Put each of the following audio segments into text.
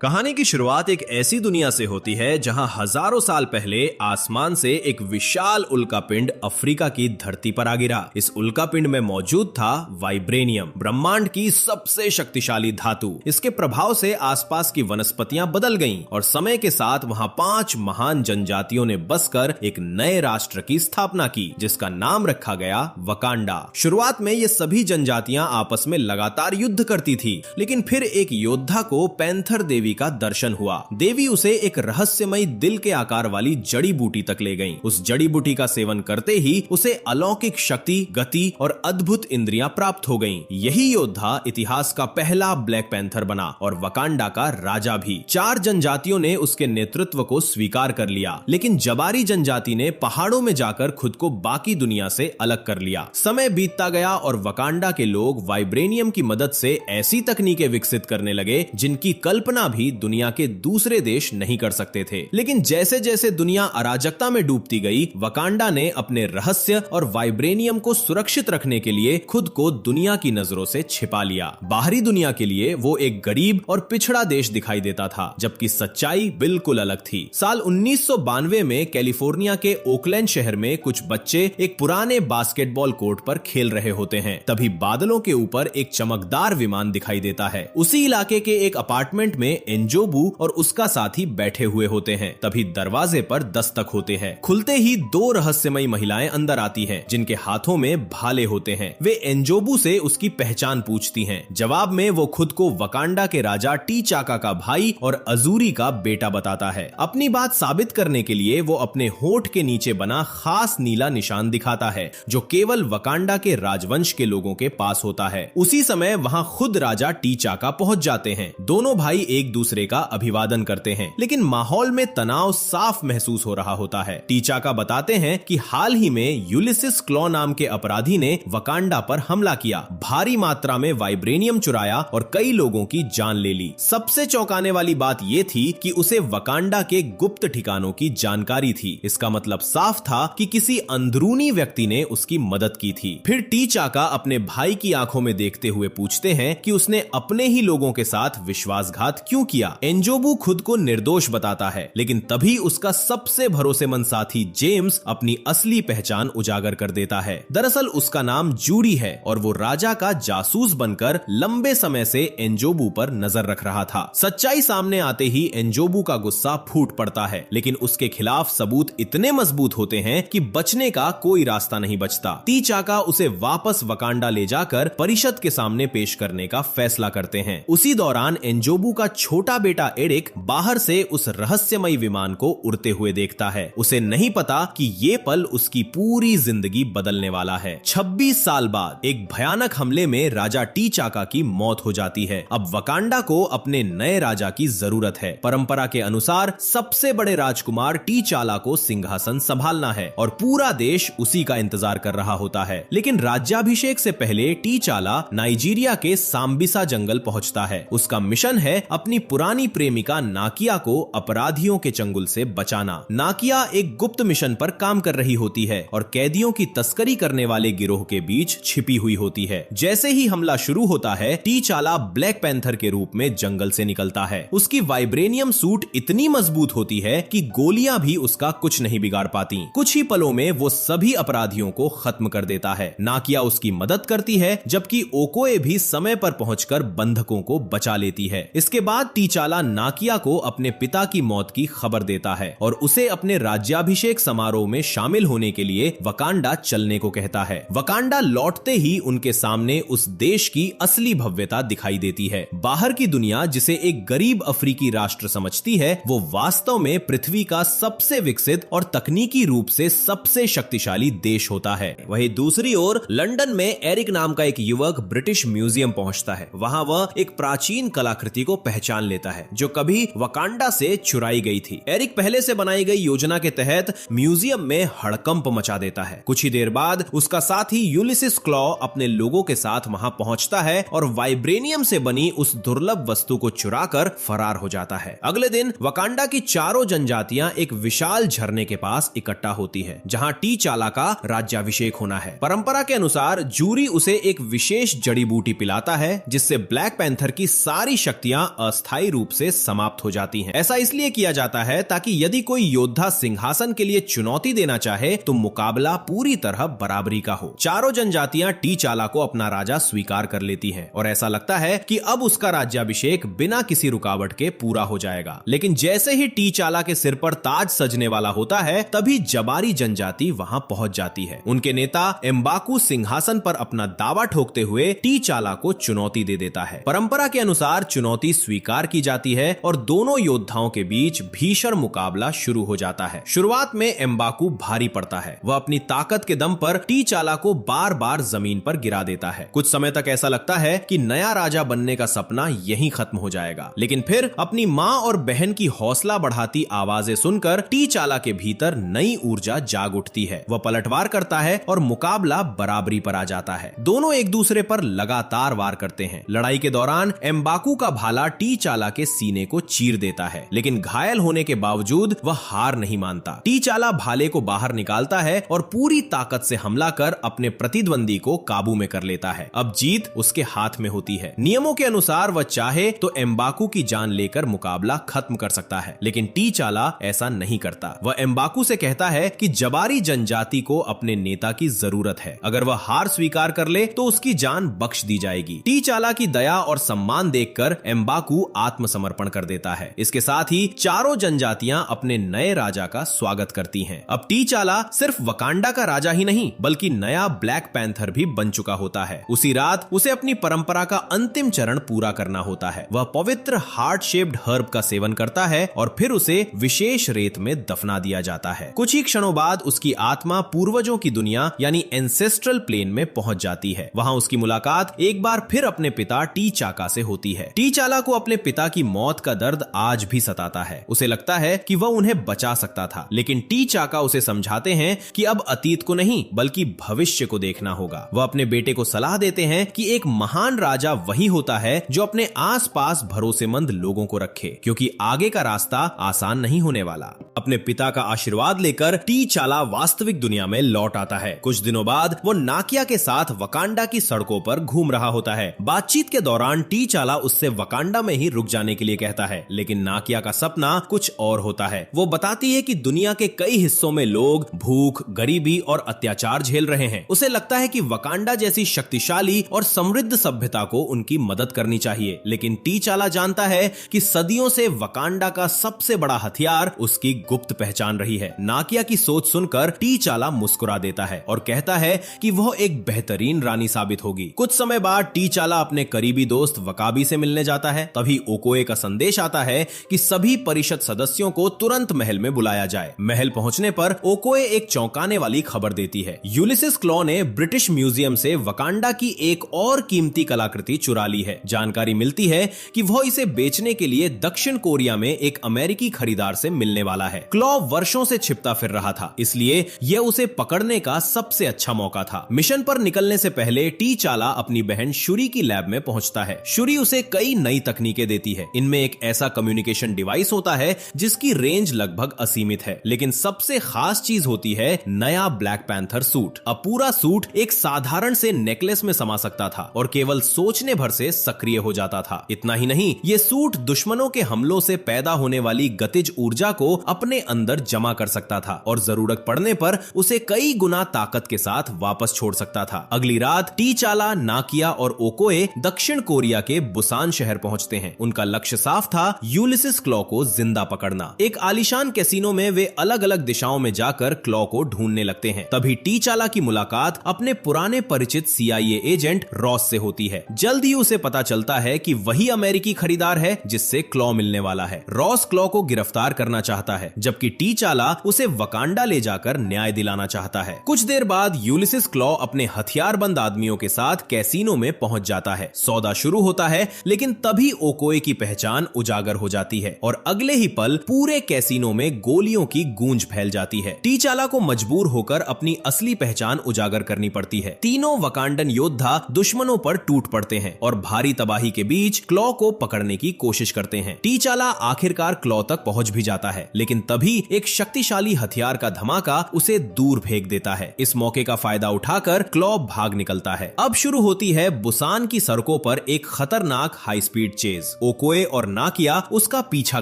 कहानी की शुरुआत एक ऐसी दुनिया से होती है जहां हजारों साल पहले आसमान से एक विशाल उल्कापिंड अफ्रीका की धरती पर आ गिरा। इस उल्कापिंड में मौजूद था वाइब्रेनियम, ब्रह्मांड की सबसे शक्तिशाली धातु। इसके प्रभाव से आसपास की वनस्पतियां बदल गईं और समय के साथ वहां 5 महान जनजातियों ने बसकर एक नए राष्ट्र की स्थापना की, जिसका नाम रखा गया वकांडा। शुरुआत में ये सभी जनजातियां आपस में लगातार युद्ध करती थी, लेकिन फिर एक योद्धा को पैंथर देवी का दर्शन हुआ। देवी उसे एक रहस्यमयी दिल के आकार वाली जड़ी बूटी तक ले गईं। उस जड़ी बूटी का सेवन करते ही उसे अलौकिक शक्ति, गति और अद्भुत इंद्रियां प्राप्त हो गईं। यही योद्धा इतिहास का पहला ब्लैक पैंथर बना और वकांडा का राजा भी। 4 जनजातियों ने उसके नेतृत्व को स्वीकार कर लिया, लेकिन जबारी जनजाति ने पहाड़ों में जाकर खुद को बाकी दुनिया से अलग कर लिया। समय बीतता गया और वकांडा के लोग वाइब्रेनियम की मदद से ऐसी तकनीकें विकसित करने लगे जिनकी कल्पना भी दुनिया के दूसरे देश नहीं कर सकते थे। लेकिन जैसे जैसे दुनिया अराजकता में डूबती गई, वकांडा ने अपने रहस्य और वाइब्रेनियम को सुरक्षित रखने के लिए खुद को दुनिया की नजरों से छिपा लिया। बाहरी दुनिया के लिए वो एक गरीब और पिछड़ा देश दिखाई देता था, जबकि सच्चाई बिल्कुल अलग थी। साल 1992 में कैलिफोर्निया के ओकलैंड शहर में कुछ बच्चे एक पुराने बास्केटबॉल कोर्ट पर खेल रहे होते हैं। तभी बादलों के ऊपर एक चमकदार विमान दिखाई देता है। उसी इलाके के एक अपार्टमेंट में एंजोबू और उसका साथी बैठे हुए होते हैं। तभी दरवाजे पर दस्तक होते हैं। खुलते ही 2 रहस्यमयी महिलाएं अंदर आती हैं, जिनके हाथों में भाले होते हैं। वे एंजोबू से उसकी पहचान पूछती हैं। जवाब में वो खुद को वकांडा के राजा टी चाका का भाई और अजूरी का बेटा बताता है। अपनी बात साबित करने के लिए वो अपने होठ के नीचे बना खास नीला निशान दिखाता है, जो केवल वकांडा के राजवंश के लोगों के पास होता है। उसी समय वहां खुद राजा टी चाका पहुंच जाते हैं। दोनों भाई एक दूसरे का अभिवादन करते हैं, लेकिन माहौल में तनाव साफ महसूस हो रहा होता है। टी चाका बताते हैं कि हाल ही में यूलिसिस क्लॉ नाम के अपराधी ने वकांडा पर हमला किया, भारी मात्रा में वाइब्रेनियम चुराया और कई लोगों की जान ले ली। सबसे चौंकाने वाली बात यह थी कि उसे वकांडा के गुप्त ठिकानों की जानकारी थी। इसका मतलब साफ था कि किसी अंदरूनी व्यक्ति ने उसकी मदद की थी। फिर टी चाका अपने भाई की आंखों में देखते हुए पूछते हैं कि उसने अपने ही लोगों के साथ विश्वासघात क्यों किया। एंजोबू खुद को निर्दोष बताता है, लेकिन तभी उसका सबसे भरोसेमंद साथी जेम्स अपनी असली पहचान उजागर कर देता है। दरअसल उसका नाम जूडी है और वो राजा का जासूस बनकर लंबे समय से एंजोबू पर नजर रख रहा था। सच्चाई सामने आते ही एंजोबू का गुस्सा फूट पड़ता है, लेकिन उसके खिलाफ सबूत इतने मजबूत होते हैं कि बचने का कोई रास्ता नहीं बचता। टी चाका उसे वापस वकांडा ले जाकर परिषद के सामने पेश करने का फैसला करते हैं। उसी दौरान एंजोबू का छोटा बेटा एरिक बाहर से उस रहस्यमयी विमान को उड़ते हुए देखता है। उसे नहीं पता कि ये पल उसकी पूरी जिंदगी बदलने वाला है। 26 साल बाद एक भयानक हमले में राजा टी चाका की मौत हो जाती है। अब वकांडा को अपने नए राजा की जरूरत है। परंपरा के अनुसार सबसे बड़े राजकुमार टी चाला को सिंहासन संभालना है और पूरा देश उसी का इंतजार कर रहा होता है। लेकिन राज्याभिषेक से पहले टी चाला नाइजीरिया के सांबिसा जंगल पहुंचता है। उसका मिशन है अपनी पुरानी प्रेमिका नाकिया को अपराधियों के चंगुल से बचाना। नाकिया एक गुप्त मिशन पर काम कर रही होती है और कैदियों की तस्करी करने वाले गिरोह के बीच छिपी हुई होती है। जैसे ही हमला शुरू होता है, टी चाला ब्लैक पैंथर के रूप में जंगल से निकलता है। उसकी वाइब्रेनियम सूट इतनी मजबूत होती है कि गोलियां भी उसका कुछ नहीं बिगाड़ पाती। कुछ ही पलों में वो सभी अपराधियों को खत्म कर देता है। नाकिया उसकी मदद करती है, जबकि ओकोए भी समय पर पहुंचकर बंधकों को बचा लेती है। इसके बाद टी चाला नाकिया को अपने पिता की मौत की खबर देता है और उसे अपने राज्याभिषेक समारोह में शामिल होने के लिए वकांडा चलने को कहता है। वकांडा लौटते ही उनके सामने उस देश की असली भव्यता दिखाई देती है। बाहर की दुनिया जिसे एक गरीब अफ्रीकी राष्ट्र समझती है, वो वास्तव में पृथ्वी का सबसे विकसित और तकनीकी रूप से सबसे शक्तिशाली देश होता है। वहीं दूसरी ओर लंदन में एरिक नाम का एक युवक ब्रिटिश म्यूजियम पहुंचता है। वहां वह एक प्राचीन कलाकृति को पहचान लेता है जो कभी वकांडा से चुराई गई थी। एरिक पहले से बनाई गई योजना के तहत म्यूजियम में हड़कंप मचा देता है। कुछ ही देर बाद उसका साथी यूलिसिस क्लॉ अपने लोगों के साथ वहां पहुंचता है और वाइब्रेनियम से बनी उस दुर्लभ वस्तु को चुराकर फरार हो जाता है। अगले दिन वकांडा की चारों जनजातियां एक विशाल झरने के पास इकट्ठा होती है, जहां टी चाला का राज्याभिषेक होना है। परंपरा के अनुसार जूरी उसे एक विशेष जड़ी बूटी पिलाता है, जिससे ब्लैक पैंथर की सारी शक्तियां अस्थायी अस्थायी रूप से समाप्त हो जाती हैं। ऐसा इसलिए किया जाता है ताकि यदि कोई योद्धा सिंहासन के लिए चुनौती देना चाहे तो मुकाबला पूरी तरह बराबरी का हो। चारों जनजातियां टीचाला को अपना राजा स्वीकार कर लेती हैं और ऐसा लगता है कि अब उसका राज्याभिषेक बिना किसी रुकावट के पूरा हो जाएगा। लेकिन जैसे ही टीचाला के सिर पर ताज सजने वाला होता है तभी जबारी जनजाति वहां पहुंच जाती है। उनके नेता एम्बाकू सिंहासन पर अपना दावा ठोकते हुए टीचाला को चुनौती दे देता है। परंपरा के अनुसार चुनौती स्वीकार की जाती है और दोनों योद्धाओं के बीच भीषण मुकाबला शुरू हो जाता है। शुरुआत में एम्बाकू भारी पड़ता है। वह अपनी ताकत के दम पर टीचाला को बार बार जमीन पर गिरा देता है। कुछ समय तक ऐसा लगता है कि नया राजा बनने का सपना यहीं खत्म हो जाएगा, लेकिन फिर अपनी मां और बहन की हौसला बढ़ाती आवाजें सुनकर टीचाला के भीतर नई ऊर्जा जाग उठती है। वह पलटवार करता है और मुकाबला बराबरी पर आ जाता है। दोनों एक दूसरे पर लगातार वार करते हैं। लड़ाई के दौरान एम्बाकू का भाला टीचाला के सीने को चीर देता है, लेकिन घायल होने के बावजूद वह हार नहीं मानता। टीचाला भाले को बाहर निकालता है और पूरी ताकत से हमला कर अपने प्रतिद्वंदी को काबू में कर लेता है। अब जीत उसके हाथ में होती है। नियमों के अनुसार वह चाहे तो एम्बाकू की जान लेकर मुकाबला खत्म कर सकता है, लेकिन टीचाला ऐसा नहीं करता। वह एम्बाकू से कहता है कि जबारी जनजाति को अपने नेता की जरूरत है। अगर वह हार स्वीकार कर ले तो उसकी जान बख्श दी जाएगी। टीचाला की दया और सम्मान देखकर एम्बाकू आत्मसमर्पण कर देता है। इसके साथ ही चारों जनजातियां अपने नए राजा का स्वागत करती हैं। अब टीचाला सिर्फ वकांडा का राजा ही नहीं बल्कि नया ब्लैक पैंथर भी बन चुका होता है। उसी रात उसे अपनी परंपरा का अंतिम चरण पूरा करना होता है। वह पवित्र हार्ट शेप्ड हर्ब का सेवन करता है और फिर उसे विशेष रेत में दफना दिया जाता है। कुछ ही क्षणों बाद उसकी आत्मा पूर्वजों की दुनिया यानी एंसेस्ट्रल प्लेन में पहुंच जाती है। वहां उसकी मुलाकात एक बार फिर अपने पिता टीचाका से होती है। टीचाला को अपने पिता की मौत का दर्द आज भी सताता है। उसे लगता है कि वह उन्हें बचा सकता था, लेकिन टीचाका उसे समझाते हैं कि अब अतीत को नहीं बल्कि भविष्य को देखना होगा। वह अपने बेटे को सलाह देते हैं कि एक महान राजा वही होता है जो अपने आसपास भरोसेमंद लोगों को रखे, क्योंकि आगे का रास्ता आसान नहीं होने वाला। अपने पिता का आशीर्वाद लेकर टीचाला वास्तविक दुनिया में लौट आता है। कुछ दिनों बाद वो नाकिया के साथ वकांडा की सड़कों पर घूम रहा होता है। बातचीत के दौरान टीचाला उससे वकांडा में ही रुक जाने के लिए कहता है, लेकिन नाकिया का सपना कुछ और होता है। वो बताती है कि दुनिया के कई हिस्सों में लोग भूख, गरीबी और अत्याचार झेल रहे हैं। उसे लगता है कि वकांडा जैसी शक्तिशाली और समृद्ध सभ्यता को उनकी मदद करनी चाहिए, लेकिन टीचाला जानता है कि सदियों से वकांडा का सबसे बड़ा हथियार उसकी गुप्त पहचान रही है। नाकिया की सोच सुनकर टीचाला मुस्कुरा देता है और कहता है कि वह एक बेहतरीन रानी साबित होगी। कुछ समय बाद टीचाला अपने करीबी दोस्त वकाबी से मिलने जाता है। तभी ओकोए का संदेश आता है कि सभी परिषद सदस्यों को तुरंत महल में बुलाया जाए। महल पहुंचने पर ओकोए एक चौंकाने वाली खबर देती है। यूलिसिस क्लॉ ने ब्रिटिश म्यूजियम से वकांडा की एक और कीमती कलाकृति चुरा ली है। जानकारी मिलती है कि वह इसे बेचने के लिए दक्षिण कोरिया में एक अमेरिकी खरीदार से मिलने वाला है। क्लॉ वर्षों से छिपता फिर रहा था, इसलिए यह उसे पकड़ने का सबसे अच्छा मौका था। मिशन पर निकलने से पहले टीचाला अपनी बहन शुरी की लैब में पहुंचता है। शुरी उसे कई नई तकनीकें देती है। इनमें एक ऐसा कम्युनिकेशन डिवाइस होता है जिसकी रेंज लगभग असीमित है, लेकिन सबसे खास चीज होती है नया ब्लैक पैंथर सूट। अब पूरा सूट एक साधारण से नेकलेस में समा सकता था और केवल सोचने भर से सक्रिय हो जाता था। इतना ही नहीं, ये सूट दुश्मनों के हमलों से पैदा होने वाली गतिज ऊर्जा को अपने अंदर जमा कर सकता था और जरूरत पड़ने पर उसे कई गुना ताकत के साथ वापस छोड़ सकता था। अगली रात टीचाला, नाकिया और ओकोए दक्षिण कोरिया के बुसान शहर पहुंचते हैं। उनका लक्ष्य साफ था, यूलिसिस क्लॉ को जिंदा पकड़ना। एक आलीशान कैसीनो में वे अलग अलग दिशाओं में जाकर क्लॉ को ढूंढने लगते हैं। तभी टीचाला की मुलाकात अपने पुराने परिचित CIA एजेंट रॉस से होती है। जल्द ही उसे पता चलता है कि वही अमेरिकी खरीदार है जिससे क्लॉ मिलने वाला है। रॉस क्लॉ को गिरफ्तार करना चाहता है, जबकि टीचाला उसे वकांडा ले जाकर न्याय दिलाना चाहता है। कुछ देर बाद यूलिसिस क्लॉ अपने हथियारबंद आदमियों के साथ कैसीनो में पहुंच जाता है। सौदा शुरू होता है, लेकिन तभी ओकोए की पहचान उजागर हो जाती है और अगले ही पल पूरे कैसीनो में गोलियों की गूंज फैल जाती है। टीचाला को मजबूर होकर अपनी असली पहचान उजागर करनी पड़ती है। तीनों वकांडन योद्धा दुश्मनों पर टूट पड़ते हैं और भारी तबाही के बीच क्लॉ को पकड़ने की कोशिश करते हैं। टीचाला आखिरकार क्लॉ तक पहुंच भी जाता है, लेकिन तभी एक शक्तिशाली हथियार का धमाका उसे दूर फेंक देता है। इस मौके का फायदा उठाकर क्लॉ भाग निकलता है। अब शुरू होती है बुसान की सड़कों पर एक खतरनाक high speed chase. Police. Okoye और नाकिया उसका पीछा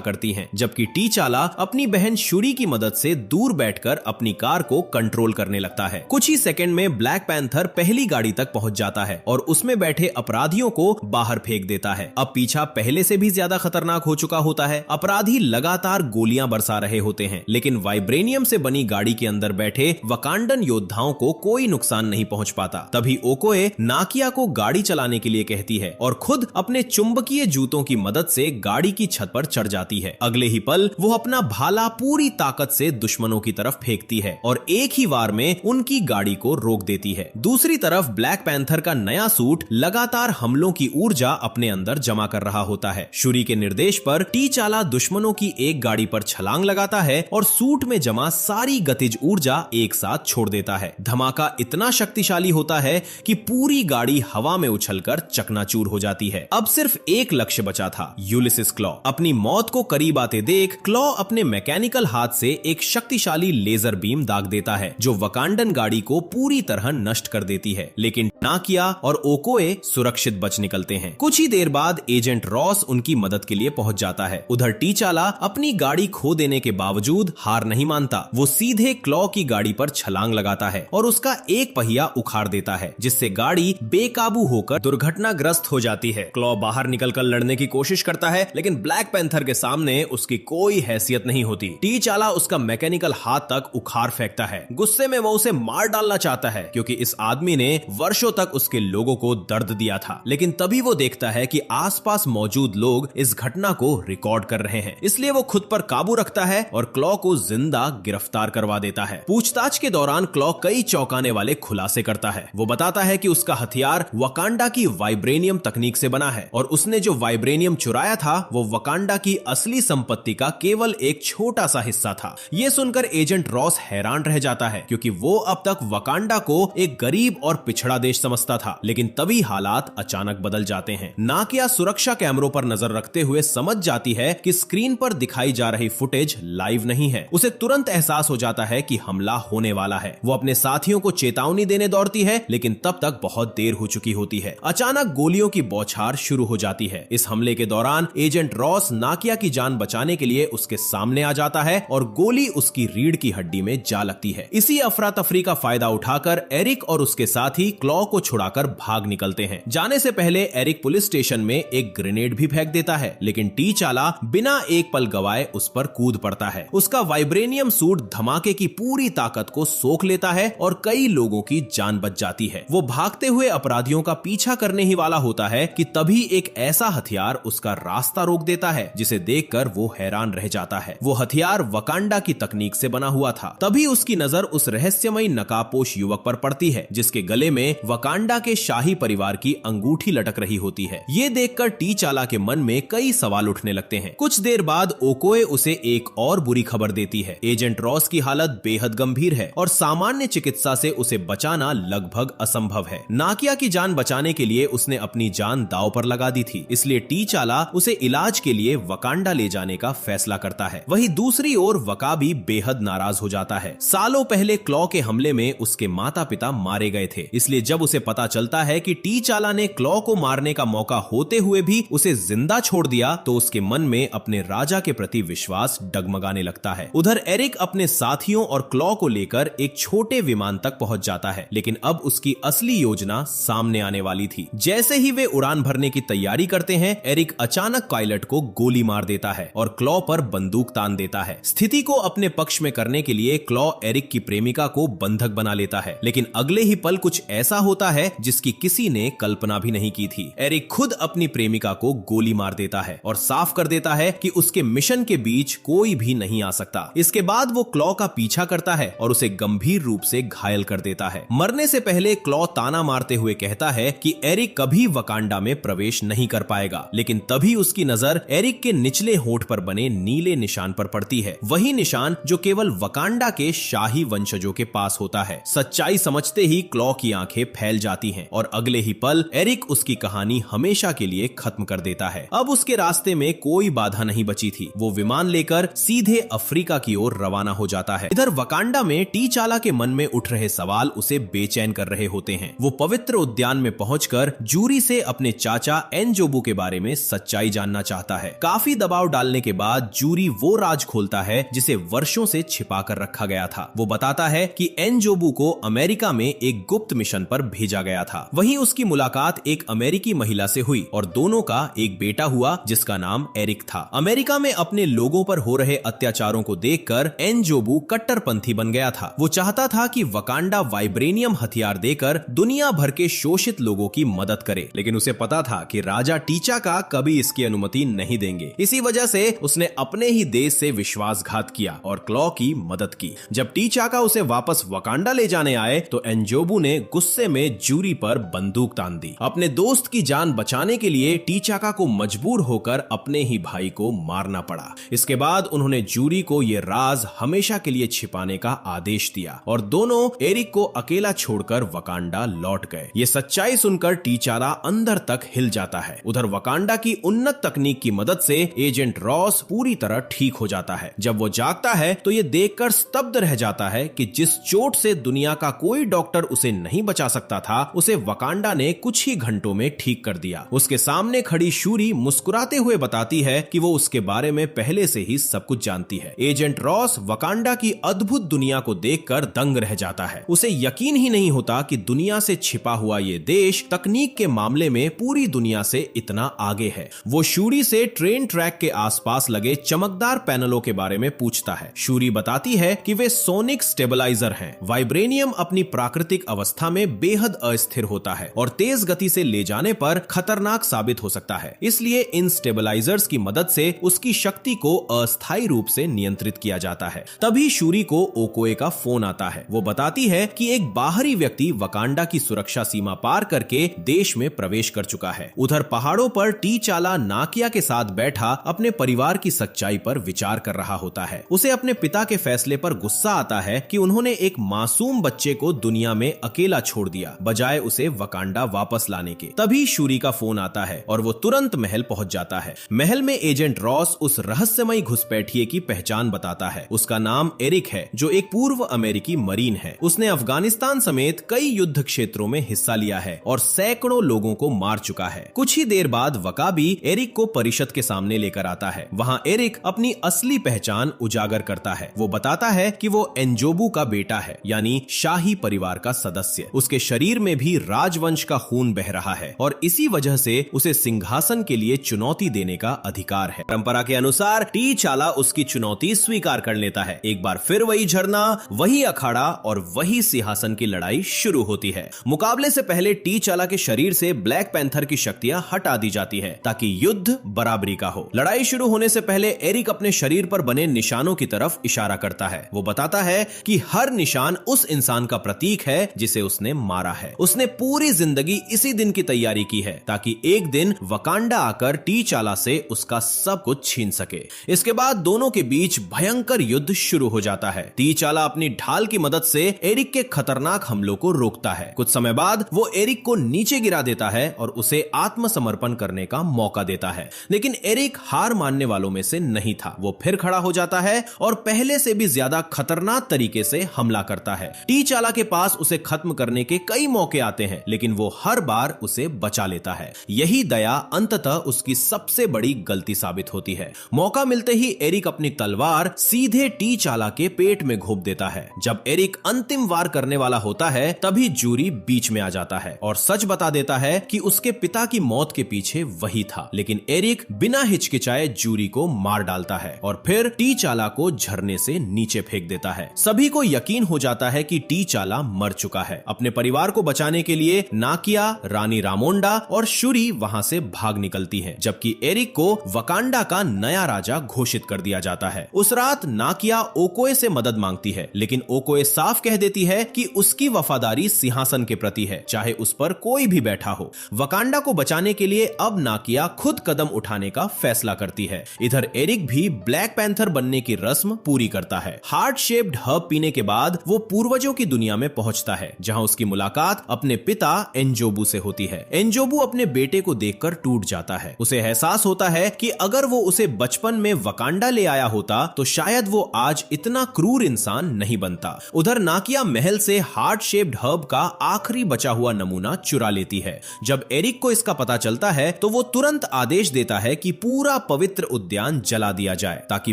करती हैं, जबकि टीचाला अपनी बहन शुरी की मदद से दूर बैठकर अपनी कार को कंट्रोल करने लगता है। कुछ ही सेकंड में ब्लैक पैंथर पहली गाड़ी तक पहुंच जाता है और उसमें बैठे अपराधियों को बाहर फेंक देता है। अब पीछा पहले से भी ज्यादा खतरनाक हो चुका होता है। अपराधी लगातार गोलियां बरसा रहे होते हैं, लेकिन वाइब्रेनियम से बनी गाड़ी के अंदर बैठे वकांडन योद्धाओं को कोई नुकसान नहीं पहुंच पाता। तभी ओकोए नाकिया को गाड़ी चलाने के लिए कहती है और खुद अपने चुंबकीय जूतों की मदद से गाड़ी की छत पर चढ़ जाती है। अगले ही पल वो अपना भाला पूरी ताकत से दुश्मनों की तरफ फेंकती है और एक ही वार में उनकी गाड़ी को रोक देती है। दूसरी तरफ ब्लैक पैंथर का नया सूट लगातार हमलों की ऊर्जा अपने अंदर जमा कर रहा होता है। शुरी के निर्देश पर टीचाला दुश्मनों की एक गाड़ी पर छलांग लगाता है और सूट में जमा सारी गतिज ऊर्जा एक साथ छोड़ देता है। धमाका इतना शक्तिशाली होता है कि पूरी गाड़ी हवा में उछलकर चकनाचूर हो जाती है। अब सिर्फ एक लक्ष्य बचा था, यूलिसिस क्लॉ। अपनी मौत को करीब आते देख क्लॉ अपने मैकेनिकल हाथ से एक शक्तिशाली लेजर बीम दाग देता है, जो वकांडन गाड़ी को पूरी तरह नष्ट कर देती है। लेकिन नाकिया और ओकोए सुरक्षित बच निकलते हैं। कुछ ही देर बाद एजेंट रॉस उनकी मदद के लिए पहुंच जाता है। उधर टीचाला अपनी गाड़ी खो देने के बावजूद हार नहीं मानता। वो सीधे क्लॉ की गाड़ी पर छलांग लगाता है और उसका एक पहिया उखाड़ देता है, जिससे गाड़ी बेकाबू होकर दुर्घटनाग्रस्त हो जाती है। क्लॉ बाहर निकलकर लड़ने की कोशिश करता है, लेकिन ब्लैक पैंथर के सामने उसकी कोई हैसियत नहीं होती। टीचाला उसका मैकेनिकल हाथ तक उखाड़ फेंकता है। गुस्से में वो उसे मार डालना चाहता है, क्योंकि इस आदमी ने वर्षों तक उसके लोगों को दर्द दिया था। लेकिन तभी वो देखता है कि आसपास मौजूद लोग इस घटना को रिकॉर्ड कर रहे हैं, इसलिए वो खुद पर काबू रखता है और क्लॉ को जिंदा गिरफ्तार करवा देता है। पूछताछ के दौरान क्लॉ कई चौंकाने वाले खुलासे करता है। वो बताता है कि उसका हथियार वकांडा की वाइब्रेनियम तकनीक से बना है और उसने जो वाइब्रेनियम चुराया था वो वकांडा की असली संपत्ति का केवल एक छोटा सा हिस्सा था। ये सुनकर एजेंट रॉस हैरान रह जाता है, क्योंकि वो अब तक वकांडा को एक गरीब और पिछड़ा देश समझता था। लेकिन तभी हालात अचानक बदल जाते हैं। नाकिया सुरक्षा कैमरों पर नजर रखते हुए समझ जाती है कि स्क्रीन पर दिखाई जा रही फुटेज लाइव नहीं है। उसे तुरंत एहसास हो जाता है कि हमला होने वाला है। वो अपने साथियों को चेतावनी देने दौड़ती है, लेकिन तब तक बहुत देर हो चुकी होती है। अचानक गोलियों की बौछार शुरू हो जाती है। इस हमले के दौरान एजेंट रॉस नाकिया की जान बचाने के लिए उसके सामने आ जाता है और गोली उसकी रीढ़ की हड्डी में जा लगती है। इसी अफरा तफरी का फायदा उठाकर एरिक और उसके साथी क्लॉ को छुड़ाकर भाग निकलते हैं। जाने से पहले एरिक पुलिस स्टेशन में एक ग्रेनेड भी फेंक देता है, लेकिन टीचाला बिना एक पल गवाए उस पर कूद पड़ता है। उसका वाइब्रेनियम सूट धमाके की पूरी ताकत को सोख लेता है और कई लोगों की जान बच जाती है। वो भागते हुए अपराधियों का पीछा करने ही वाला होता है कि तभी एक ऐसा हथियार उसका रास्ता रोक देता है, जिसे देखकर वो हैरान रह जाता है। वो हथियार वकांडा की तकनीक से बना हुआ था। तभी उसकी नजर उस रहस्यमयी नकाबपोश युवक पर पड़ती है, जिसके गले में वकांडा के शाही परिवार की अंगूठी लटक रही होती है। ये देखकर टीचाला के मन में कई सवाल उठने लगते हैं। कुछ देर बाद ओकोए उसे एक और बुरी खबर देती है। एजेंट रॉस की हालत बेहद गंभीर है और सामान्य चिकित्सा से उसे बचाना लगभग असंभव है। नाकिया की जान बचाने के लिए उसने अपनी जान दांव पर लगा दी थी, इसलिए टीचाला उसे इलाज के लिए वकांडा ले जाने का फैसला करता है। वहीं दूसरी ओर वका भी बेहद नाराज हो जाता है। सालों पहले क्लॉ के हमले में उसके माता पिता मारे गए थे, इसलिए जब उसे पता चलता है कि टीचाला ने क्लॉ को मारने का मौका होते हुए भी उसे जिंदा छोड़ दिया, तो उसके मन में अपने राजा के प्रति विश्वास डगमगाने लगता है। उधर एरिक अपने साथियों और क्लॉ को लेकर एक छोटे विमान तक पहुंच जाता है, लेकिन अब उसकी असली योजना सामने आने वाली थी। जैसे ही वे उड़ान भरने की तैयारी करते हैं, एरिक अचानक पायलट को गोली मार देता है और क्लॉ पर बंदूक तान देता है। स्थिति को अपने पक्ष में करने के लिए क्लॉ एरिक की प्रेमिका को बंधक बना लेता है, लेकिन अगले ही पल कुछ ऐसा होता है जिसकी किसी ने कल्पना भी नहीं की थी। एरिक खुद अपनी प्रेमिका को गोली मार देता है और साफ कर देता है कि उसके मिशन के बीच कोई भी नहीं आ सकता। इसके बाद वो क्लॉ का पीछा करता है और उसे गंभीर रूप से घायल कर देता है। मरने से पहले क्लॉ ताना मारते हुए कहता है कि एरिक कभी वकांडा में प्रवेश नहीं कर पाएगा, लेकिन तभी उसकी नजर एरिक के निचले होंठ पर बने नीले निशान पर पड़ती है। वही निशान जो केवल वकांडा के शाही वंशजों के पास होता है। सच्चाई समझते ही क्लॉ की आंखें फैल जाती हैं और अगले ही पल एरिक उसकी कहानी हमेशा के लिए खत्म कर देता है। अब उसके रास्ते में कोई बाधा नहीं बची थी। वो विमान लेकर सीधे अफ्रीका की ओर रवाना हो जाता है। इधर वकांडा में टीचाला के मन में उठ रहे सवाल उसे बेचैन कर रहे होते हैं। वो पवित्र उद्यान में पहुंचकर जूरी से अपने चाचा एनजोबू के बारे में सच्चाई जानना चाहता है। काफी दबाव डालने के बाद जूरी वो राज खोलता है जिसे वर्षों से छिपा कर रखा गया था। वो बताता है कि एनजोबू को अमेरिका में एक गुप्त मिशन पर भेजा गया था। वहीं उसकी मुलाकात एक अमेरिकी महिला से हुई और दोनों का एक बेटा हुआ जिसका नाम एरिक था। अमेरिका में अपने लोगों पर हो रहे अत्याचारों को देखकर एनजोबू कट्टरपंथी बन गया था। वो चाहता था कि वकांडा वाइब्रेनियम हथियार देकर दुनिया भर के शोषित लोगों की मदद करे, लेकिन उसे पता था कि राजा टीचाका कभी इसकी अनुमति नहीं देंगे। इसी वजह से उसने अपने ही देश से विश्वासघात किया और क्लॉ की मदद की। जब टीचाका उसे वापस वकांडा ले जाने आए तो एनजोबू ने गुस्से में जूरी पर बंदूक तान दी। अपने दोस्त की जान बचाने के लिए टीचाका को मजबूर होकर अपने ही भाई को मारना पड़ा। इसके बाद उन्होंने जूरी को यह राज हमेशा के लिए छिपाने का आदेश दिया और दोनों एरिक को अकेला छोड़कर वकांडा लौट गए। ये सच्चाई सुनकर टीचाला अंदर तक हिल जाता है। उधर वकांडा की उन्नत तकनीक की मदद से एजेंट रॉस पूरी तरह ठीक हो जाता है। जब वो जागता है तो ये देखकर स्तब्ध रह जाता है कि जिस चोट से दुनिया का कोई डॉक्टर उसे नहीं बचा सकता था, उसे वकांडा ने कुछ ही घंटों में ठीक कर दिया। उसके सामने खड़ी शूरी मुस्कुराते हुए बताती है कि वो उसके बारे में पहले से ही सब कुछ जानती है। एजेंट रॉस वकांडा की अद्भुत दुनिया को देखकर दंग रह जाता है। उसे यकीन ही नहीं होता कि दुनिया से छिपा हुआ ये देश तकनीक के मामले में पूरी दुनिया से इतना आगे है। वो शूरी से ट्रेन ट्रैक के आसपास लगे चमकदार पैनलों के बारे में पूछता है। शूरी बताती है कि वे सोनिक स्टेबलाइजर हैं। वाइब्रेनियम अपनी प्राकृतिक अवस्था में बेहद अस्थिर होता है और तेज गति से ले जाने पर खतरनाक साबित हो सकता है। इसलिए इन स्टेबलाइजर्स की मदद से उसकी शक्ति को अस्थायी रूप से नियंत्रित किया जाता है। तभी शूरी को ओकोए का फोन आता है। वो बताती है कि एक बाहरी व्यक्ति वकांडा की सुरक्षा सीमा पार करके देश में प्रवेश कर चुका है। उधर पहाड़ों पर टीचाला नाकिया के साथ बैठा अपने परिवार की सच्चाई पर विचार कर रहा होता है। उसे अपने पिता के फैसले पर गुस्सा आता है कि उन्होंने एक मासूम बच्चे को दुनिया में अकेला छोड़ दिया बजाय उसे वकांडा वापस लाने के। तभी शूरी का फोन आता है और वो तुरंत महल पहुंच जाता है। महल में एजेंट रॉस उस रहस्यमयी घुसपैठिए की पहचान बताता है। उसका नाम एरिक है, जो एक पूर्व अमेरिकी मरीन है। उसने अफगानिस्तान समेत कई युद्ध क्षेत्रों में हिस्सा लिया है और सैकड़ों लोगों को मार चुका है। कुछ ही देर बाद वकाबी एरिक को परिषद के सामने लेकर आता है। वहां एरिक अपनी असली पहचान उजागर करता है। वो बताता है कि वो एनजोबू का बेटा है, यानी शाही परिवार का सदस्य। उसके शरीर में भी राजवंश का खून बह रहा है और इसी वजह से उसे सिंहासन के लिए चुनौती देने का अधिकार है। परंपरा के अनुसार टीचाला उसकी चुनौती स्वीकार कर लेता है। एक बार फिर वही झरना, वही अखाड़ा और वही सिंहासन की लड़ाई शुरू होती है। मुकाबले से पहले टीचाला के शरीर से ब्लैक पैंथर की शक्तियां हटा दी जाती है ताकि युद्ध बराबरी का हो। लड़ाई शुरू होने से पहले एरिक अपने शरीर पर बने निशानों की तरफ इशारा करता है। वो बताता है कि हर निशान उस इंसान का प्रतीक है जिसे उसने मारा है। उसने पूरी जिंदगी इसी दिन की तैयारी की है ताकि एक दिन वकांडा आकर टीचाला से उसका सब कुछ छीन सके। इसके बाद दोनों के बीच भयंकर युद्ध शुरू हो जाता है। टीचाला अपनी ढाल की मदद से एरिक के खतरनाक हमलों को रोकता है। कुछ समय बाद वो एरिक को नीचे गिरा देता है और उसे आत्मसमर्पण करने का मौका देता है। लेकिन एरिक हार मानने वालों में से नहीं था। वो फिर खड़ा हो जाता है और पहले से भी ज्यादा खतरनाक तरीके से हमला करता है। टीचाला के पास उसे खत्म करने के कई मौके आते हैं, लेकिन वो हर बार उसे बचा लेता है। यही दया अंततः उसकी सबसे बड़ी गलती साबित होती है। मौका मिलते ही एरिक अपनी तलवार सीधे टीचाला के पेट में घोंप देता है। जब एरिक अंतिम वार करने वाला होता है तभी जूरी बीच में आ जाता है और सच बता देता है कि उसके पिता की मौत के पीछे वही था। लेकिन एरिक बिना हिचकिचाए जूरी को मार डालता है और फिर टीचाला को झरने से नीचे फेंक देता है। सभी को यकीन हो जाता है कि टीचाला मर चुका है। अपने परिवार को बचाने के लिए नाकिया, रानी रामोंडा और शूरी वहां से भाग निकलती हैं, जबकि एरिक को वकांडा का नया राजा घोषित कर दिया जाता है। उस रात नाकिया ओकोए से मदद मांगती है, लेकिन ओकोए साफ कह देती है कि उसकी वफादारी सिंहासन के प्रति है, चाहे उस पर कोई भी बैठा हो। वकांडा को बचाने के लिए अब नाकिया खुद कदम उठाने का फैसला करती है। इधर एरिक भी ब्लैक पैंथर बनने की रस्म पूरी करता है। हार्ट शेप्ड हर्ब पीने के बाद वो पूर्वजों की दुनिया में पहुंचता है, जहां उसकी मुलाकात अपने पिता एनजोबू से होती है। एनजोबू अपने बेटे को देखकर टूट जाता है। उसे एहसास होता है कि अगर वो उसे बचपन में वकांडा ले आया होता तो शायद वो आज इतना क्रूर इंसान नहीं बनता। उधर नाकिया महल से हार्ट शेप्ड हर्ब का आखिरी बचा हुआ नमूना चुरा लेती है। जब एरिक को इसका पता चलता है तो तो वो तुरंत आदेश देता है कि पूरा पवित्र उद्यान जला दिया जाए ताकि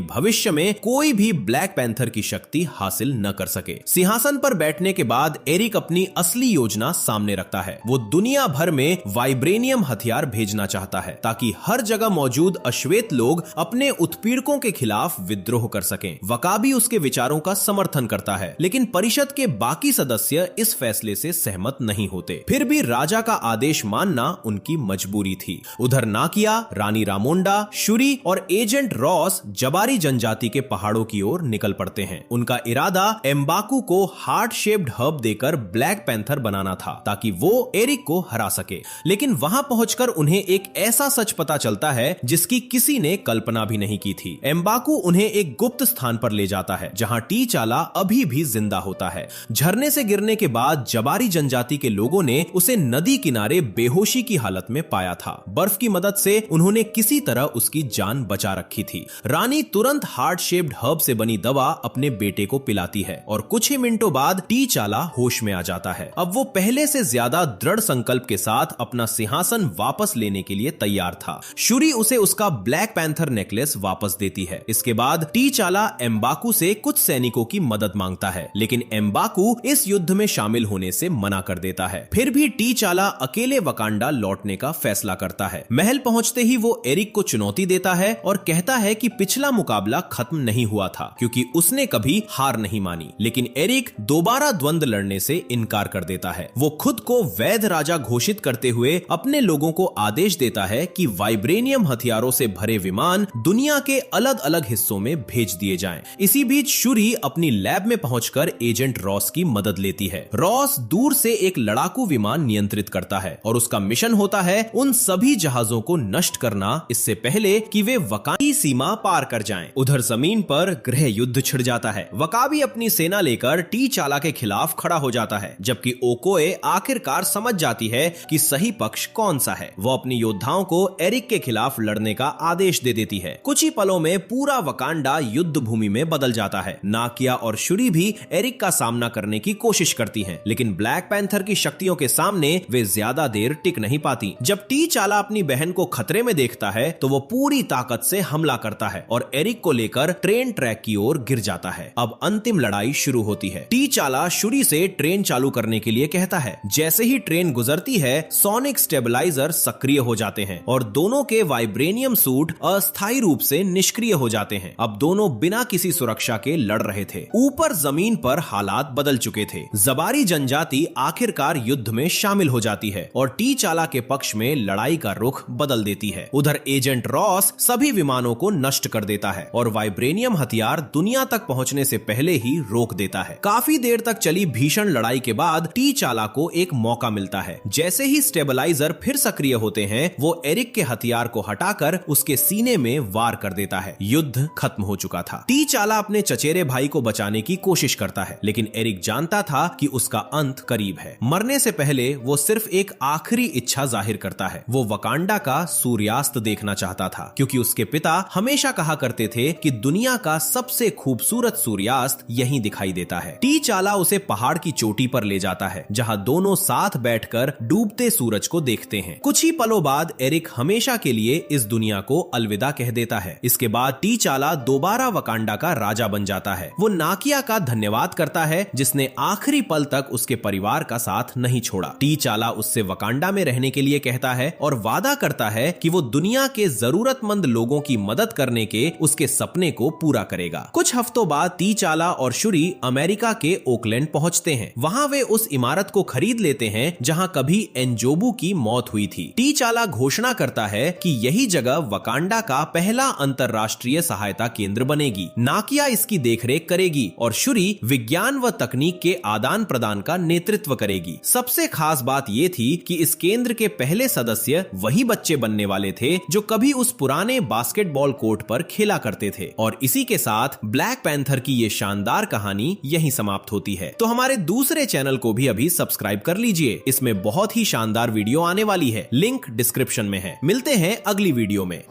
भविष्य में कोई भी ब्लैक पैंथर की शक्ति हासिल न कर सके। सिंहासन पर बैठने के बाद एरिक अपनी असली योजना सामने रखता है। वो दुनिया भर में वाइब्रेनियम हथियार भेजना चाहता है ताकि हर जगह मौजूद अश्वेत लोग अपने उत्पीड़कों के खिलाफ विद्रोह कर सकें। वकाबी उसके विचारों का समर्थन करता है, लेकिन परिषद के बाकी सदस्य इस फैसले से सहमत नहीं होते। फिर भी राजा का आदेश मानना उनकी मजबूरी थी। उधर नाकिया, रानी रामोंडा, शुरी और एजेंट रॉस जबारी जनजाति के पहाड़ों की ओर निकल पड़ते हैं। उनका इरादा एम्बाकू को हार्ट शेप्ड हर्ब देकर ब्लैक पैंथर बनाना था ताकि वो एरिक को हरा सके। लेकिन वहां पहुंचकर उन्हें एक ऐसा सच पता चलता है जिसकी किसी ने कल्पना भी नहीं की थी। एम्बाकू उन्हें एक गुप्त स्थान पर ले जाता है जहां टी चाला अभी भी जिंदा होता है। झरने से गिरने के बाद जबारी जनजाति के लोगों ने उसे नदी किनारे बेहोशी की हालत में पाया था। बर्फ की मदद से उन्होंने किसी तरह उसकी जान बचा रखी थी। रानी तुरंत हार्ट शेप्ड हर्ब से बनी दवा अपने बेटे को पिलाती है और कुछ ही मिनटों बाद टी चाला होश में आ जाता है। अब वो पहले से ज्यादा दृढ़ संकल्प के साथ अपना सिंहासन वापस लेने के लिए तैयार था। शुरी उसे उसका ब्लैक पैंथर नेकलेस वापस देती है। इसके बाद टी चाला एम्बाकू से कुछ सैनिकों की मदद मांगता है, लेकिन एम्बाकू इस युद्ध में शामिल होने से मना कर देता है। फिर भी टी चाला अकेले वकांडा लौटने का फैसला करता है। महल पहुंचते ही वो एरिक को चुनौती देता है और कहता है कि पिछला मुकाबला खत्म नहीं हुआ था क्योंकि उसने कभी हार नहीं मानी। लेकिन एरिक दोबारा द्वंद्व लड़ने से इनकार कर देता है। वो खुद को वैध राजा घोषित करते हुए अपने लोगों को आदेश देता है कि वाइब्रेनियम हथियारों से भरे विमान दुनिया के अलग अलग हिस्सों में भेज दिए जाएं। इसी बीच शुरी अपनी लैब में पहुंचकर एजेंट रॉस की मदद लेती है। रॉस दूर से एक लड़ाकू विमान नियंत्रित करता है और उसका मिशन होता है उन सभी जहाजों को नष्ट करना इससे पहले कि वे वकांडी सीमा पार कर जाएं। उधर जमीन पर गृह युद्ध छिड़ जाता है। वकाबी अपनी सेना लेकर टी चाला के खिलाफ खड़ा हो जाता है, जबकि ओकोए आखिरकार समझ जाती है कि सही पक्ष कौन सा है। वो अपनी योद्धाओं को एरिक के खिलाफ लड़ने का आदेश दे देती है। कुछ ही पलों में पूरा वकांडा युद्ध भूमि में बदल जाता है। नाकिया और शुरी भी एरिक का सामना करने की कोशिश करती हैं, लेकिन ब्लैक पैंथर की शक्तियों के सामने वे ज्यादा देर टिक नहीं पाती। जब टी चाला अपनी बहन को खतरे में देखता है तो वो पूरी ताकत से हमला करता है और एरिक को लेकर ट्रेन ट्रैक की ओर गिर जाता है। अब अंतिम लड़ाई शुरू होती है। टी चाला शुरी से ट्रेन चालू करने के लिए कहता है। जैसे ही ट्रेन गुजरती है, सोनिक स्टेबलाइजर सक्रिय हो जाते हैं और दोनों के वाइब्रेनियम सूट अस्थायी रूप से निष्क्रिय हो जाते हैं। अब दोनों बिना किसी सुरक्षा के लड़ रहे थे। ऊपर जमीन पर हालात बदल चुके थे। जबारी जनजाति आखिरकार युद्ध में शामिल हो जाती है और टी चाला के पक्ष में लड़ाई का रुख बदल देती है। उधर एजेंट रॉस सभी विमानों को नष्ट कर देता है और वाइब्रेनियम हथियार दुनिया तक पहुंचने से पहले ही रोक देता है। काफी देर तक चली भीषण लड़ाई के बाद टी चाला को एक मौका मिलता है। जैसे ही स्टेबलाइजर फिर सक्रिय होते हैं, वो एरिक के हथियार को हटाकर उसके सीने में वार कर देता है। युद्ध खत्म हो चुका था। टी चाला अपने चचेरे भाई को बचाने की कोशिश करता है, लेकिन एरिक जानता था कि उसका अंत करीब है। मरने से पहले वो सिर्फ एक आखिरी इच्छा जाहिर करता है। वो वकांडा का सूर्यास्त देखना चाहता था क्योंकि उसके पिता हमेशा कहा करते थे कि दुनिया का सबसे खूबसूरत सूर्यास्त यहीं दिखाई देता है। टी चाला उसे पहाड़ की चोटी पर ले जाता है जहां दोनों साथ बैठकर डूबते सूरज को देखते हैं। कुछ ही पलों बाद एरिक हमेशा के लिए इस दुनिया को अलविदा कह देता है। इसके बाद टी चाला दोबारा वकांडा का राजा बन जाता है। वो नाकिया का धन्यवाद करता है जिसने आखिरी पल तक उसके परिवार का साथ नहीं छोड़ा। टी चाला उससे वकांडा में रहने के लिए कहता है और वादा करता है कि वो दुनिया के जरूरतमंद लोगों की मदद करने के उसके सपने को पूरा करेगा। कुछ हफ्तों बाद टी चाला और शुरी अमेरिका के ओकलैंड पहुंचते हैं। वहां वे उस इमारत को खरीद लेते हैं जहां कभी एन्जोबू की मौत हुई थी। टी चाला घोषणा करता है कि यही जगह वकांडा का पहला अंतरराष्ट्रीय सहायता केंद्र बनेगी। नाकिया इसकी देखरेख करेगी और शुरी विज्ञान व तकनीक के आदान प्रदान का नेतृत्व करेगी। सबसे खास बात यह थी कि इस केंद्र के पहले सदस्य वही बच्चे बनने वाले थे जो कभी उस पुराने बास्केटबॉल कोर्ट पर खेला करते थे। और इसी के साथ ब्लैक पैंथर की ये शानदार कहानी यहीं समाप्त होती है। तो हमारे दूसरे चैनल को भी अभी सब्सक्राइब कर लीजिए। इसमें बहुत ही शानदार वीडियो आने वाली है। लिंक डिस्क्रिप्शन में है। मिलते हैं अगली वीडियो में।